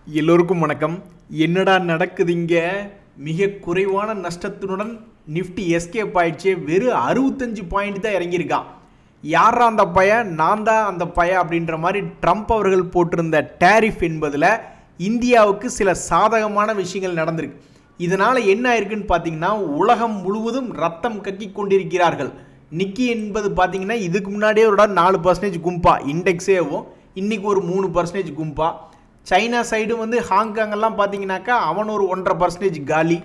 எல்லோருக்கும் வணக்கம். என்னடா நடக்குது இங்க? மிக குறைவான நஷ்டத்துடன் நிஃப்டி எஸ்கேப் ஆயிடுச்சு. வெறும் 65 பாயிண்ட் தான் இறங்கியிருக்கான். யாரா அந்த பையன்? நான் தான் அந்த பையன் அப்படின்ற மாதிரி ட்ரம்ப் அவர்கள் போட்டிருந்த டேரிஃப் என்பதில் இந்தியாவுக்கு சில சாதகமான விஷயங்கள் நடந்திருக்கு. இதனால் என்ன ஆயிருக்குன்னு பார்த்தீங்கன்னா, உலகம் முழுவதும் ரத்தம் கக்கி கொண்டிருக்கிறார்கள். நிக்கி என்பது பார்த்தீங்கன்னா இதுக்கு முன்னாடியே ஒரு 4% கும்பா இண்டெக்ஸேவும், இன்னைக்கு ஒரு 3% கும்பா. சைனா சைடு வந்து ஹாங்காங்கெல்லாம் பார்த்தீங்கன்னாக்கா அவன் ஒரு 1.5% காலி.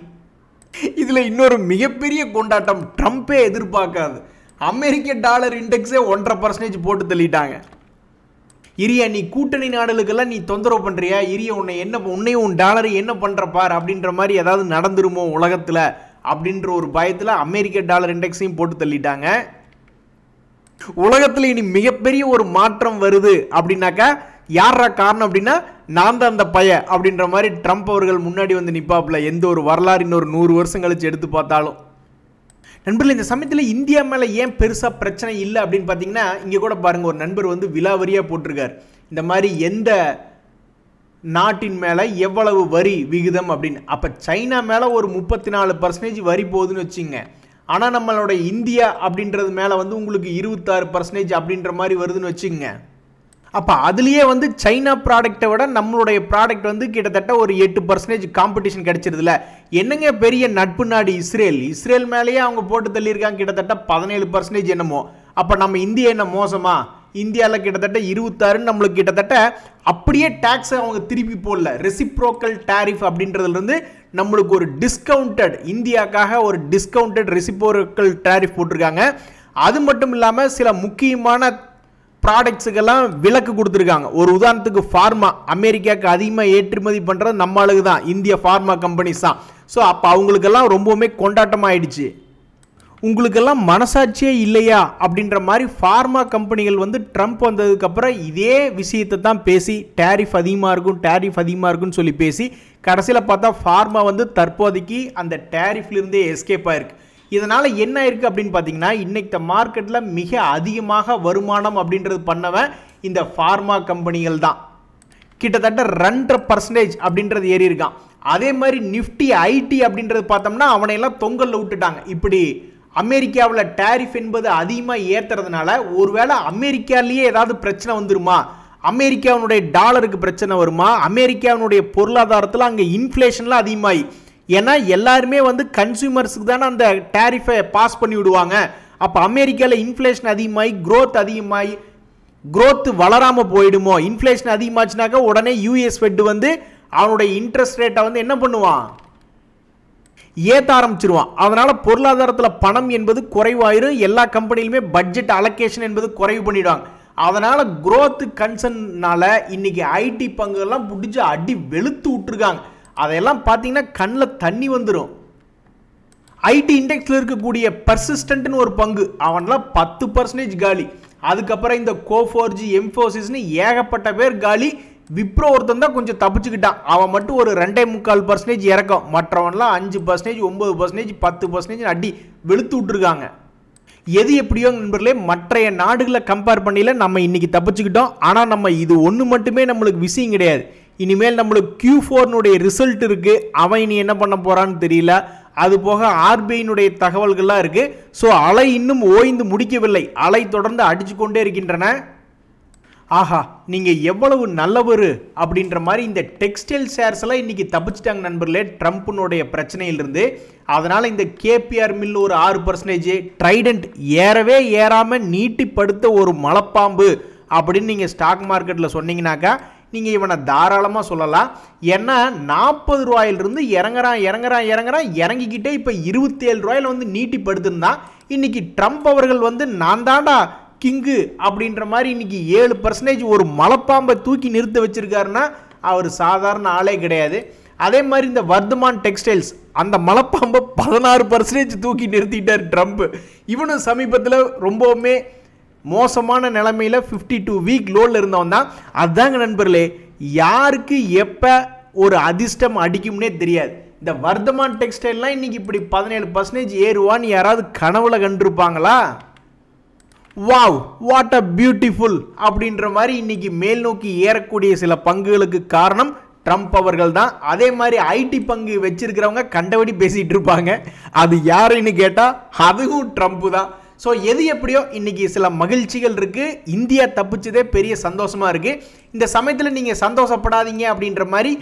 இதில் இன்னொரு மிகப்பெரிய கொண்டாட்டம், ட்ரம்ப்பே எதிர்பார்க்காது. அமெரிக்க டாலர் இண்டெக்ஸே 1.5% போட்டு தள்ளிட்டாங்க. இரியா, நீ கூட்டணி நாடுகளுக்கெல்லாம் நீ தொந்தரவு பண்ணுறியா? இரியா, உன்னையும் உன் டாலரை என்ன பண்ணுற பார் அப்படின்ற மாதிரி ஏதாவது நடந்துருமோ உலகத்தில் அப்படின்ற ஒரு பயத்தில் அமெரிக்க டாலர் இண்டெக்ஸையும் போட்டு தள்ளிட்டாங்க. உலகத்தில் இனி மிகப்பெரிய ஒரு மாற்றம் வருது அப்படின்னாக்கா யாரா காரணம் அப்படின்னா, நான் தான் அந்த பைய அப்படின்ற மாதிரி ட்ரம்ப் அவர்கள் முன்னாடி வந்து நிப்பாப்புல. எந்த ஒரு வரலாறு இன்னொரு 100 வருஷம் கழிச்சு எடுத்து பார்த்தாலும். நண்பர்கள், இந்த சமயத்தில் இந்தியா மேலே ஏன் பெருசாக பிரச்சனை இல்லை அப்படின்னு பார்த்தீங்கன்னா, இங்கே கூட பாருங்கள், ஒரு நண்பர் வந்து விலாவரியாக போட்டிருக்கார். இந்த மாதிரி எந்த நாட்டின் மேலே எவ்வளவு வரி விகிதம் அப்படின்னு. அப்போ சைனா மேலே ஒரு 34% வரி போகுதுன்னு வச்சுங்க. ஆனால் நம்மளோட இந்தியா அப்படின்றது மேலே வந்து உங்களுக்கு 26% அப்படின்ற மாதிரி வருதுன்னு வச்சுங்க. அப்போ அதுலேயே வந்து சைனா ப்ராடக்டை விட நம்மளுடைய ப்ராடக்ட் வந்து கிட்டத்தட்ட ஒரு 8% காம்படிஷன் கிடைச்சிருதுல. என்னங்க பெரிய நட்பு நாடு இஸ்ரேல் மேலேயே அவங்க போட்டு தள்ளியிருக்காங்க கிட்டத்தட்ட 17% என்னமோ. அப்போ நம்ம இந்தியா என்ன மோசமா? இந்தியாவில் கிட்டத்தட்ட 26, நம்மளுக்கு கிட்டத்தட்ட அப்படியே டேக்ஸ் அவங்க திருப்பி போடல. ரெசிப்ரோக்கல் டேரிஃப் அப்படின்றதுலேருந்து நம்மளுக்கு ஒரு டிஸ்கவுண்டட், இந்தியாவுக்காக ஒரு டிஸ்கவுண்டட் ரெசிப்ரோக்கல் டேரிஃப் போட்டிருக்காங்க. அது மட்டும் இல்லாமல் சில முக்கியமான ப்ராடக்ட்ஸுக்கெல்லாம் விலக்கு கொடுத்துருக்காங்க. ஒரு உதாரணத்துக்கு ஃபார்மா, அமெரிக்காவுக்கு அதிகமாக ஏற்றுமதி பண்ணுறது நம்ம ஆளுக்கு தான், இந்திய ஃபார்மா கம்பெனிஸ் தான். ஸோ அப்போ அவங்களுக்கெல்லாம் ரொம்பவுமே கொண்டாட்டமாகிடுச்சு. உங்களுக்கெல்லாம் மனசாட்சியே இல்லையா அப்படின்ற மாதிரி ஃபார்மா கம்பெனிகள் வந்து ட்ரம்ப் வந்ததுக்கப்புறம் இதே விஷயத்தை தான் பேசி டேரிஃப் அதிகமாக இருக்குன்னு சொல்லி பேசி கடைசியில் பார்த்தா ஃபார்மா வந்து தற்போதைக்கு அந்த டேரிஃப்லேருந்தே எஸ்கேப் ஆயிருக்கு. இதனால் என்ன இருக்குது அப்படின்னு பார்த்தீங்கன்னா, இன்றைக்கு மார்க்கெட்டில் மிக அதிகமாக வருமானம் அப்படின்றது பண்ணவன் இந்த ஃபார்மா கம்பெனிகள் தான். கிட்டத்தட்ட 2% அப்படின்றது ஏறி இருக்கான். அதே மாதிரி நிஃப்டி ஐடி அப்படின்றது பார்த்தோம்னா அவனையெல்லாம் தொங்கலில் விட்டுட்டாங்க. இப்படி அமெரிக்காவில் டேரிஃப் என்பது அதிகமாக ஏற்றுறதுனால ஒருவேளை அமெரிக்காலேயே ஏதாவது பிரச்சனை வந்துருமா, அமெரிக்காவினுடைய டாலருக்கு பிரச்சனை வருமா, அமெரிக்காவினுடைய பொருளாதாரத்தில் அங்கே இன்ஃப்ளேஷன்லாம் அதிகமாகி, ஏன்னா எல்லாருமே வந்து கன்சூமர்ஸுக்கு தானே அந்த டேரிஃபை பாஸ் பண்ணி விடுவாங்க. அப்போ அமெரிக்காவில் இன்ஃப்ளேஷன் அதிகமாகி க்ரோத் வளராமல் போயிடுமோ? இன்ஃப்ளேஷன் அதிகமாச்சுனாக்கா உடனே யூஎஸ் ஃபெட் வந்து அவனுடைய இன்ட்ரெஸ்ட் ரேட்டை வந்து என்ன பண்ணுவான்? ஏற்ற ஆரம்பிச்சிருவான். அதனால் பொருளாதாரத்தில் பணம் என்பது குறைவாயிரும். எல்லா கம்பெனிலுமே பட்ஜெட் அலோகேஷன் என்பது குறைவு பண்ணிடுவாங்க. அதனால் க்ரோத்து கன்சர்னால இன்னைக்கு ஐடி பங்குகள்லாம் பிடிச்சி அடி வெளுத்து விட்டுருக்காங்க. அதையெல்லாம் பார்த்தீங்கன்னா கண்ணில் தண்ணி வந்துடும். ஐடி இண்டெக்ஸில் இருக்கக்கூடிய பர்சிஸ்டன்ட்னு ஒரு பங்கு, அவன்லாம் 10% காலி. அதுக்கப்புறம் இந்த கோஃபோர்ஜி, எம்ஃபோசிஸ்னு ஏகப்பட்ட பேர் காலி. விப்ரோ ஒருத்தன் தான் கொஞ்சம் தப்பிச்சுக்கிட்டான். அவன் மட்டும் ஒரு 2.25% இறக்கும். மற்றவன்லாம் 5%, 9%, 10% அடி வெளுத்து விட்டுருக்காங்க. எது எப்படியோ நண்பர்களே, மற்றைய நாடுகளை கம்பேர் பண்ணல நம்ம இன்னைக்கு தப்பிச்சுக்கிட்டோம். ஆனால் நம்ம இது ஒன்று மட்டுமே நம்மளுக்கு விஷயம் கிடையாது. இனிமேல் நம்மளுக்கு Q4 ரிசல்ட் இருக்குது. அவன் இனி என்ன பண்ண போகிறான்னு தெரியல. அது போக ஆர்பிஐனுடைய தகவல்கள்லாம் இருக்குது. ஸோ அலை இன்னும் ஓய்ந்து முடிக்கவில்லை. அலை தொடர்ந்து அடிச்சு கொண்டே இருக்கின்றன. ஆஹா, நீங்கள் எவ்வளவு நல்லவர் அப்படின்ற மாதிரி இந்த டெக்ஸ்டைல் ஷேர்ஸ் எல்லாம் இன்றைக்கி தப்பிச்சிட்டாங்க நண்பர்களே ட்ரம்ப்பினுடைய பிரச்சனையிலிருந்து. அதனால் இந்த கேபிஆர் மில் ஒரு 6%, ட்ரைடன்ட் ஏறவே ஏறாமல் நீட்டிப்படுத்த ஒரு மலைப்பாம்பு அப்படின்னு நீங்கள் ஸ்டாக் மார்க்கெட்டில் சொன்னீங்கன்னாக்கா நீங்கள் இவனை தாராளமாக சொல்லலாம். ஏன்னா 40 ரூபாயிலிருந்து இறங்கிக்கிட்டே இப்போ 27 ரூபாயில் வந்து நீட்டிப்படுத்துந்தான். இன்றைக்கி ட்ரம்ப் அவர்கள் வந்து நான் தாண்டா கிங்கு அப்படின்ற மாதிரி இன்னைக்கு 7% ஒரு மலைப்பாம்பை தூக்கி நிறுத்த வச்சிருக்காருன்னா அவர் சாதாரண ஆளே கிடையாது. அதே மாதிரி இந்த வர்தமான் டெக்ஸ்டைல்ஸ் அந்த மலைப்பாம்பை 16% தூக்கி நிறுத்திட்டார் ட்ரம்ப். இவனும் சமீபத்தில் ரொம்பவுமே மோசமான நிலைமையில் 52 வீக் லோவில் இருந்தவன் தான். அதுதாங்க நண்பர்களே, யாருக்கு எப்போ ஒரு அதிர்ஷ்டம் அடிக்கும்னே தெரியாது. இந்த வர்தமான் டெக்ஸ்டைல்லாம் இன்னைக்கு இப்படி 17% ஏறுவான்னு யாராவது கனவுல கண்டிருப்பாங்களா? வாவ், வாட் அ பியூட்டிஃபுல் அப்படின்ற மாதிரி இன்னைக்கு மேல் நோக்கி ஏறக்கூடிய சில பங்குகளுக்கு காரணம் ட்ரம்ப் அவர்கள் தான். அதே மாதிரி ஐடி பங்கு வச்சிருக்கிறவங்க கண்டபடி பேசிட்டு இருப்பாங்க. அது யாருன்னு கேட்டா அதுவும் ட்ரம்ப் தான். ஸோ எது எப்படியோ இன்னைக்கு சில மகிழ்ச்சிகள் இருக்கு. இந்தியா தப்பிச்சதே பெரிய சந்தோஷமா இருக்கு. இந்த சமயத்தில் நீங்க சந்தோஷப்படாதீங்க அப்படின்ற மாதிரி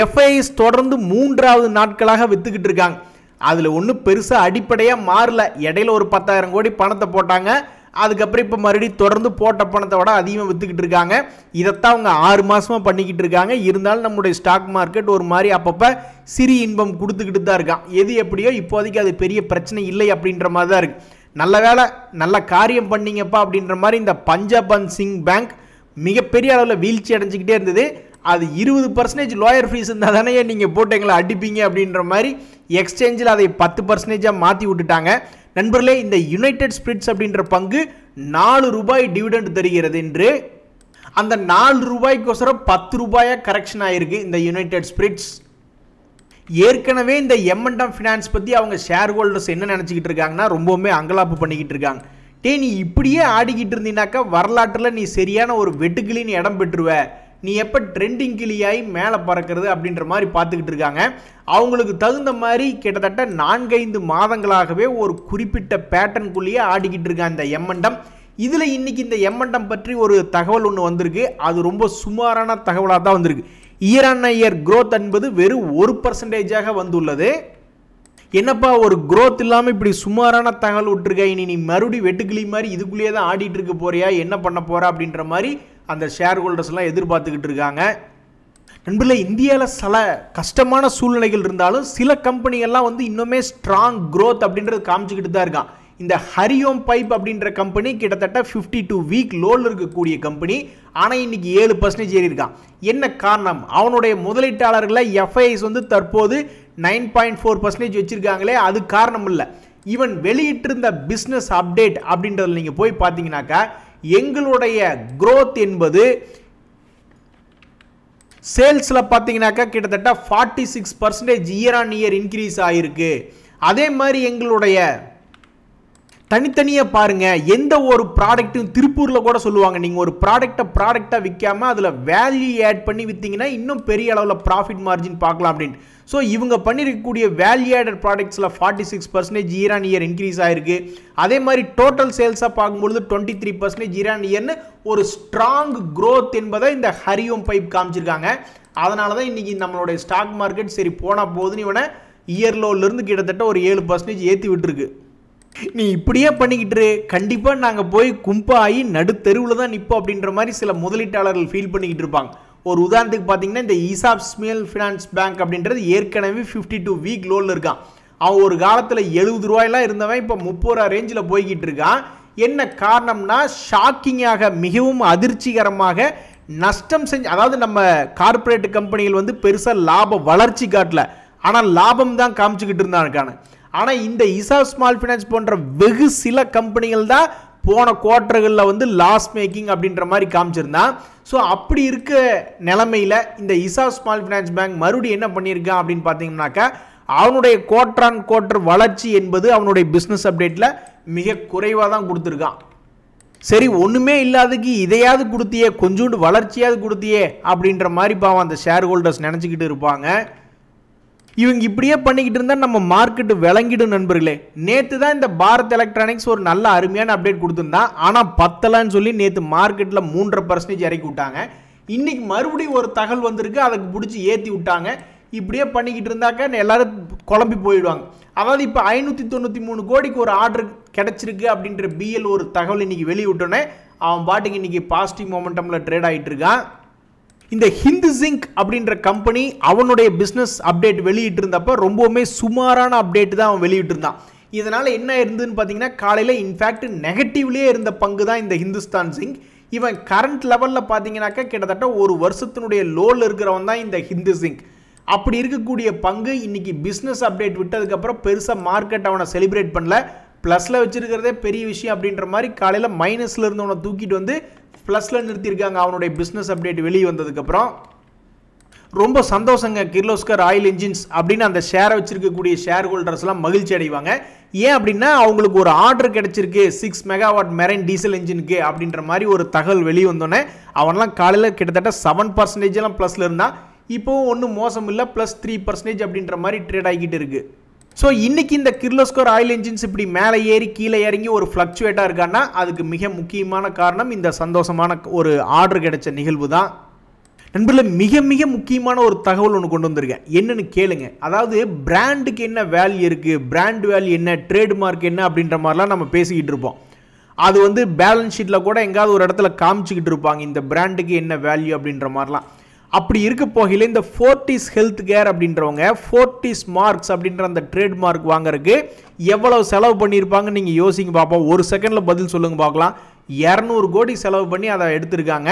எஃப்ஐஎஸ் தொடர்ந்து 3வது நாட்களாக வித்துக்கிட்டு இருக்காங்க. அதுல ஒன்றும் பெருசா அடிப்படையா மாறல. இடையில ஒரு 10,000 கோடி பணத்தை போட்டாங்க. அதுக்கப்புறம் இப்போ மறுபடியும் தொடர்ந்து போட்ட பணத்தை விட அதிகமாக வித்துக்கிட்டு இருக்காங்க. இதைத்தான் அவங்க 6 மாசமா பண்ணிக்கிட்டு இருக்காங்க. இருந்தாலும் நம்முடைய ஸ்டாக் மார்க்கெட் ஒரு மாதிரி அப்பப்போ சிறிய இன்பம் கொடுத்துக்கிட்டு தான் இருக்கான். எது எப்படியோ இப்போதைக்கு அது பெரிய பிரச்சனை இல்லை அப்படின்ற மாதிரி தான் இருக்கு. நல்ல வேலை, நல்ல காரியம் பண்ணீங்கப்பா அப்படின்ற மாதிரி இந்த பஞ்சாப் அண்ட் சிங் பேங்க் மிகப்பெரிய அளவில் வீழ்ச்சி அடைஞ்சிக்கிட்டே இருந்தது. அது 20% லோயர் ஃபீஸ் இருந்தால் தானே நீங்கள் போட்டு எங்களை அடிப்பீங்க அப்படின்ற மாதிரி எக்ஸ்சேஞ்சில் அதை 10% மாற்றி விட்டுட்டாங்க. நண்பர்களே, இந்த யுனைடெட் ஸ்பிரிட்ஸ் அப்படின்ற பங்கு 4 ரூபாய் டிவிடெண்ட் தருகிறது என்று அந்த 4 ரூபாய்க்கோசரம் 10 ரூபாயா கரெக்ஷன் ஆயிருக்கு இந்த யுனைடெட் ஸ்பிரிட்ஸ். ஏற்கனவே இந்த M&M ஃபினான்ஸ் பற்றி அவங்க ஷேர் ஹோல்டர்ஸ் என்ன நினச்சிக்கிட்டு இருக்காங்கன்னா ரொம்பவுமே அங்கலாப்பு பண்ணிக்கிட்டு இருக்காங்க. நீ இப்படியே ஆடிக்கிட்டு இருந்தீனாக்கா வரலாற்றில் நீ சரியான ஒரு வெட்டுக்கிளின்னு இடம் பெற்றுவ, நீ எப்போ ட்ரெண்டிங் கிளியாகி மேலே பறக்கிறது அப்படின்ற மாதிரி பார்த்துக்கிட்டு இருக்காங்க. அவங்களுக்கு தகுந்த மாதிரி கிட்டத்தட்ட 4-5 மாதங்களாகவே ஒரு குறிப்பிட்ட பேட்டர்னுக்குள்ளேயே ஆடிக்கிட்டு இருக்காங்க இந்த M&M. இதில் இன்னைக்கு இந்த M&M பற்றி ஒரு தகவல் ஒன்று வந்திருக்கு. அது ரொம்ப சுமாரான தகவலாக தான் வந்திருக்கு. இயர் ஆன் இயர் growth என்பது வெறும் 1% வந்துள்ளது. என்னப்பா ஒரு growth இல்லாமல் இப்படி சுமாரான தகவல் விட்டுருக்க, இனி நீ மறுபடியும் வெட்டுக்கிளி மாதிரி இதுக்குள்ளேயே தான் ஆடிட்டு இருக்க போறியா, என்ன பண்ண போறா அப்படின்ற மாதிரி அந்த ஷேர் ஹோல்டர்ஸ்லாம் எதிர்பார்த்துக்கிட்டு இருக்காங்க. நண்பர்களே, இந்தியாவில் சில கஷ்டமான சூழ்நிலைகள் இருந்தாலும் சில கம்பெனிகள்லாம் வந்து இன்னுமே ஸ்ட்ராங் growth அப்படின்றது காமிச்சிக்கிட்டு தான் இருக்கான். இந்த ஹரியோம் பைப் அப்படின்ற கம்பெனி கிட்டத்தட்ட 52 வீக் லோவில் இருக்கக்கூடிய கம்பெனி. ஆனால் இன்னைக்கு 7% ஏறி இருக்கான். என்ன காரணம்? அவனுடைய முதலீட்டாளர்களை எஃப்ஐஎஸ் வந்து தற்போது 9.4% வச்சிருக்காங்களே, அது காரணம் இல்லை. ஈவன் வெளியிட்டிருந்த பிஸ்னஸ் அப்டேட் அப்படின்றதுல நீங்கள் போய் பார்த்தீங்கன்னாக்கா எங்களுடைய growth என்பது சேல்ஸில் பார்த்தீங்கன்னாக்கா கிட்டத்தட்ட 46% இயர் ஆன் இயர் இன்க்ரீஸ் ஆகிருக்கு. அதே மாதிரி எங்களுடைய தனித்தனியாக பாருங்க, எந்த ஒரு ப்ராடக்ட்டும் திருப்பூரில் கூட சொல்லுவாங்க, நீங்கள் ஒரு ப்ராடக்டை விற்காம அதில் வேல்யூ ஆட் பண்ணி விற்றீங்கன்னா இன்னும் பெரிய அளவில் ப்ராஃபிட் மார்ஜின் பார்க்கலாம் அப்படின்ட்டு. ஸோ இவங்க பண்ணியிருக்கக்கூடிய வேல்யூ ஆடட் ப்ராடக்ட்ஸில் 46% இயர் ஆன் இயர் இன்க்ரீஸ் ஆகிருக்கு. அதே மாதிரி டோட்டல் சேல்ஸாக பார்க்கும்பொழுது 23% இயர் ஆன் இயர்னு ஒரு ஸ்ட்ராங் growth என்பதை இந்த ஹரியோம் பைப் காமிச்சிருக்காங்க. அதனால தான் இன்றைக்கி நம்மளுடைய ஸ்டாக் மார்க்கெட் சரி போனால் போகுதுன்னு இவனை இயர் லோவிலிருந்து கிட்டத்தட்ட ஒரு 7% ஏற்றி விட்டுருக்கு. நீ இப்படியே பண்ணிக்கிட்டு கண்டிப்பாக நாங்கள் போய் கும்பாகி நடுத்தெருவில் தான் நிற்போம் அப்படின்ற மாதிரி சில முதலீட்டாளர்கள் ஃபீல் பண்ணிக்கிட்டு இருப்பாங்க. ஒரு உதாரணத்துக்கு பார்த்தீங்கன்னா இந்த ஈசாப் ஸ்மால் ஃபினான்ஸ் பேங்க் அப்படின்றது ஏற்கனவே 52 வீக் லோவில் இருக்கான். அவன் ஒரு காலத்தில் 70 ரூபாயெல்லாம் இருந்தவன் இப்போ 30 ரூபா ரேஞ்சில் போய்கிட்டு இருக்கான். என்ன காரணம்னா ஷாக்கிங்காக மிகவும் அதிர்ச்சிகரமாக நஷ்டம் செஞ்சு, அதாவது நம்ம கார்பரேட் கம்பெனிகள் வந்து பெருசாக லாப வளர்ச்சி காட்டல, ஆனால் லாபம் தான் காமிச்சுக்கிட்டு இருந்தானுக்கான. ஆனால் இந்த இசாப் ஸ்மால் ஃபினான்ஸ் போன்ற வெகு சில கம்பெனிகள் தான் போன குவார்ட்டர்களில் வந்து லாஸ் மேக்கிங் அப்படின்ற மாதிரி காமிச்சிருந்தான். ஸோ அப்படி இருக்க நிலைமையில் இந்த இசாப் ஸ்மால் ஃபினான்ஸ் பேங்க் மறுபடியும் என்ன பண்ணியிருக்கான் அப்படின்னு பார்த்தீங்கன்னாக்கா அவனுடைய குவார்ட்டர் ஆன் குவார்ட்டர் வளர்ச்சி என்பது அவனுடைய பிஸ்னஸ் அப்டேட்டில் மிக குறைவாக தான் கொடுத்துருக்கான். சரி, ஒன்றுமே இல்லாததுக்கு இதையாவது கொடுத்தியே, கொஞ்சோண்டு வளர்ச்சியாவது கொடுத்தியே அப்படின்ற மாதிரி பாவம் அந்த ஷேர் ஹோல்டர்ஸ் நினச்சிக்கிட்டு இருப்பாங்க. இவங்க இப்படியே பண்ணிக்கிட்டு இருந்தால் நம்ம மார்க்கெட்டு விளங்கிடும் நண்பர்களே. நேற்று தான் இந்த பாரத் எலக்ட்ரானிக்ஸ் ஒரு நல்ல அருமையான அப்டேட் கொடுத்துருந்தான். ஆனால் பத்தலான்னு சொல்லி நேற்று மார்க்கெட்டில் 3.5% இறக்கி விட்டாங்க. இன்னைக்கு மறுபடியும் ஒரு தகவல் வந்திருக்கு, அதுக்கு பிடிச்சி ஏற்றி விட்டாங்க. இப்படியே பண்ணிக்கிட்டு இருந்தாக்க எல்லாரும் குழம்பி போயிடுவாங்க. அதாவது இப்போ 593 கோடிக்கு ஒரு ஆர்டர் கிடைச்சிருக்கு அப்படின்ற பிஎல் ஒரு தகவல் இன்னைக்கு வெளியிட்டோன்னே அவன் பாட்டுக்கு இன்னைக்கு பாசிட்டிவ் மொமெண்டமில் ட்ரேட் ஆகிட்டு இருக்கான். இந்த ஹிந்து ஜிங்க் அப்படின்ற கம்பெனி அவனுடைய பிஸ்னஸ் அப்டேட் வெளியிட்டு இருந்தப்போ ரொம்பவுமே சுமாரான அப்டேட் தான் அவன் வெளியிட்டு இருந்தான். இதனால் என்ன இருந்ததுன்னு பார்த்தீங்கன்னா காலையில் இன்ஃபேக்ட் நெகட்டிவ்லேயே இருந்த பங்கு தான் இந்த ஹிந்துஸ்தான் ஜிங்க். இவன் கரண்ட் லெவலில் பார்த்தீங்கன்னாக்கா கிட்டத்தட்ட ஒரு வருஷத்தினுடைய லோவில் இருக்கிறவன் தான் இந்த ஹிந்து ஜிங்க். அப்படி இருக்கக்கூடிய பங்கு இன்னைக்கு பிஸ்னஸ் அப்டேட் விட்டதுக்கப்புறம் பெருசாக மார்க்கெட் அவனை செலிப்ரேட் பண்ணல. ப்ளஸில் வச்சிருக்கிறதே பெரிய விஷயம் அப்படின்ற மாதிரி காலையில் மைனஸில் இருந்தவனை தூக்கிட்டு வந்து ப்ளஸில் நிறுத்தியிருக்காங்க அவனுடைய பிஸ்னஸ் அப்டேட் வெளியே வந்ததுக்கப்புறம். ரொம்ப சந்தோஷங்க. கிர்லோஸ்கர் ஆயில் இன்ஜின்ஸ் அப்படின்னு அந்த ஷேரை வச்சிருக்கக்கூடிய ஷேர் ஹோல்டர்ஸ்லாம் மகிழ்ச்சி அடைவாங்க. ஏன் அப்படின்னா அவங்களுக்கு ஒரு ஆர்டர் கிடைச்சிருக்கு 6 மெகாவாட் மெரைன் டீசல் இன்ஜினுக்கு அப்படின்ற மாதிரி ஒரு தகவல் வெளியே வந்தோன்னே அவன்லாம் காலையில் கிட்டத்தட்ட 7% ப்ளஸில் இருந்தான். இப்போவும் ஒன்றும் மோசம் இல்லை, +3% அப்படின்ற மாதிரி ட்ரேட் ஆகிக்கிட்டு இருக்கு. ஸோ இன்னைக்கு இந்த கிர்லோஸ்கர் ஆயில் என்ஜின்ஸ் இப்படி மேலே ஏறி கீழே இறங்கி ஒரு ஃப்ளக்சுவேட்டாக இருக்கான்னா அதுக்கு மிக முக்கியமான காரணம் இந்த சந்தோஷமான ஒரு ஆர்டர் கிடைச்ச நிகழ்வு தான். நண்பர்களே, மிக மிக முக்கியமான ஒரு தகவல் ஒன்று கொண்டு வந்திருக்கேன், என்னன்னு கேளுங்க. அதாவது பிராண்டுக்கு என்ன வேல்யூ இருக்குது, பிராண்ட் வேல்யூ என்ன, ட்ரேட்மார்க் என்ன அப்படின்ற மாதிரிலாம் நம்ம பேசிக்கிட்டு இருப்போம். அது வந்து பேலன்ஸ் ஷீட்டில் கூட எங்காவது ஒரு இடத்துல காமிச்சிக்கிட்டு இருப்பாங்க இந்த பிராண்டுக்கு என்ன வேல்யூ அப்படின்ற மாதிரிலாம். அப்படி இருக்க போகையில் இந்த ஃபோர்டிஸ் ஹெல்த் கேர் அப்படின்றவங்க ஃபோர்டிஸ் மார்க்ஸ் அப்படின்ற அந்த ட்ரேட்மார்க் வாங்குறதுக்கு எவ்வளவு செலவு பண்ணியிருப்பாங்கன்னு நீங்கள் யோசிங்க பார்ப்போம். ஒரு செகண்டில் பதில் சொல்லுங்க பார்க்கலாம். 200 கோடி செலவு பண்ணி அதை எடுத்திருக்காங்க.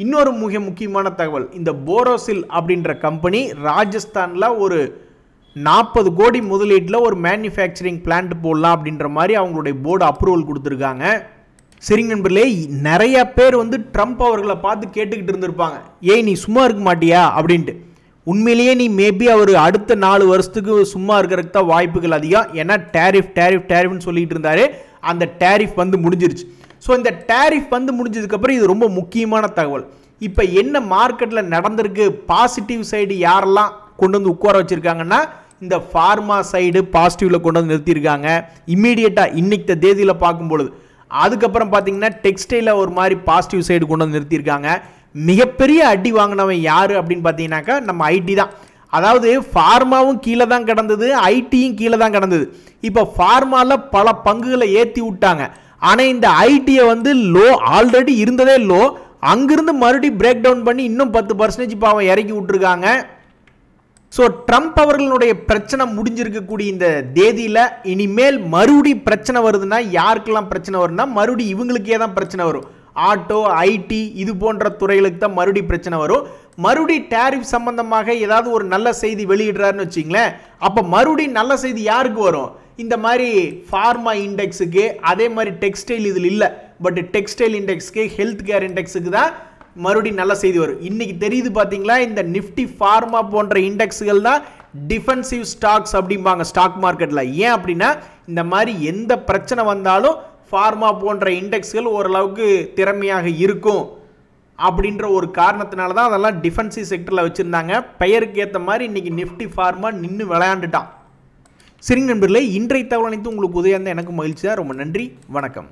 இன்னொரு மிக முக்கியமான தகவல், இந்த போரோசில் அப்படின்ற கம்பெனி ராஜஸ்தானில் ஒரு 40 கோடி முதலீட்டில் ஒரு மேனுஃபேக்சரிங் பிளான்ட் போடலாம் அப்படின்ற மாதிரி அவங்களுடைய போர்டு அப்ரூவல் கொடுத்துருக்காங்க. சரிங்க நண்பர்களே, நிறைய பேர் வந்து ட்ரம்ப் அவர்களை பார்த்து கேட்டுக்கிட்டு இருந்திருப்பாங்க, ஏய் நீ சும்மா இருக்க மாட்டியா அப்படின்ட்டு. உண்மையிலேயே நீ மேபி அவர் அடுத்த 4 வருஷத்துக்கு சும்மா இருக்கிறதுக்கு தான் வாய்ப்புகள் அதிகம். ஏன்னா டேரிஃப்னு சொல்லிட்டு இருந்தாரு. அந்த டேரிஃப் வந்து முடிஞ்சிருச்சு. ஸோ இந்த டேரிஃப் வந்து முடிஞ்சதுக்கப்புறம் இது ரொம்ப முக்கியமான தகவல். இப்போ என்ன மார்க்கெட்டில் நடந்திருக்கு, பாசிட்டிவ் சைடு யாரெல்லாம் கொண்டு வந்து உட்கார வச்சுருக்காங்கன்னா இந்த ஃபார்மா சைடு பாசிட்டிவில் கொண்டு வந்து நிறுத்தியிருக்காங்க இம்மீடியட்டாக இன்னைக்கு தேதியில் பார்க்கும்பொழுது. அதுக்கப்புறம் பார்த்தீங்கன்னா டெக்ஸ்டைலில் ஒரு மாதிரி பாசிட்டிவ் சைடு கொண்டு வந்து நிறுத்தியிருக்காங்க. மிகப்பெரிய அடி வாங்கினவன் யார் அப்படின்னு பார்த்தீங்கன்னாக்கா நம்ம ஐடி தான். அதாவது ஃபார்மாவும் கீழே தான் கிடந்தது, ஐடியும் கீழே தான் கிடந்தது. இப்போ ஃபார்மாவில் பல பங்குகளை ஏற்றி விட்டாங்க. ஆனால் இந்த ஐடியை வந்து லோ, ஆல்ரெடி இருந்ததே லோ, அங்கிருந்து மறுபடியும் பிரேக் டவுன் பண்ணி இன்னும் 10% இப்போ அவன் இறக்கி விட்டுருக்காங்க. ஸோ ட்ரம்ப் அவர்களுடைய பிரச்சனை முடிஞ்சிருக்கக்கூடிய இந்த தேதியில் இனிமேல் மறுபடியும் பிரச்சனை வருதுன்னா யாருக்கெல்லாம் பிரச்சனை வரும்னா மறுபடியும் இவங்களுக்கே தான் பிரச்சனை வரும். ஆட்டோ, ஐடி இது போன்ற துறைகளுக்கு தான் மறுபடியும் பிரச்சனை வரும். மறுபடியும் டேரிஃப் சம்பந்தமாக ஏதாவது ஒரு நல்ல செய்தி வெளியிடுறாருன்னு வச்சிங்களேன், அப்போ மறுபடியும் நல்ல செய்தி யாருக்கு வரும்? இந்த மாதிரி ஃபார்மா இண்டெக்ஸுக்கு, அதே மாதிரி டெக்ஸ்டைல் இதில் இல்லை, பட் டெக்ஸ்டைல் இண்டெக்ஸுக்கு, ஹெல்த் கேர் இண்டெக்ஸுக்கு தான் மறுபடியும் நல்ல செய்தி வரும். இன்னைக்கு தெரியுது பார்த்தீங்களா, இந்த நிஃப்டி ஃபார்மா போன்ற இண்டெக்ஸுகள் தான் டிஃபென்சிவ் ஸ்டாக்ஸ் அப்படிம்பாங்க ஸ்டாக் மார்க்கெட்டில். ஏன் அப்படின்னா இந்த மாதிரி எந்த பிரச்சனை வந்தாலும் ஃபார்மா போன்ற இண்டெக்ஸ்கள் ஓரளவுக்கு திறமையாக இருக்கும் அப்படின்ற ஒரு காரணத்தினால தான் அதெல்லாம் டிஃபென்சிவ் செக்டரில் வச்சுருந்தாங்க. பெயருக்கு ஏற்ற மாதிரி இன்னைக்கு நிஃப்டி ஃபார்மா நின்று விளையாண்டுட்டான். சரிங்க நண்பர்களே, இன்றைய தகவல் அனைத்து உங்களுக்கு உதவியாக இருந்தால் எனக்கு மகிழ்ச்சி தான். ரொம்ப நன்றி, வணக்கம்.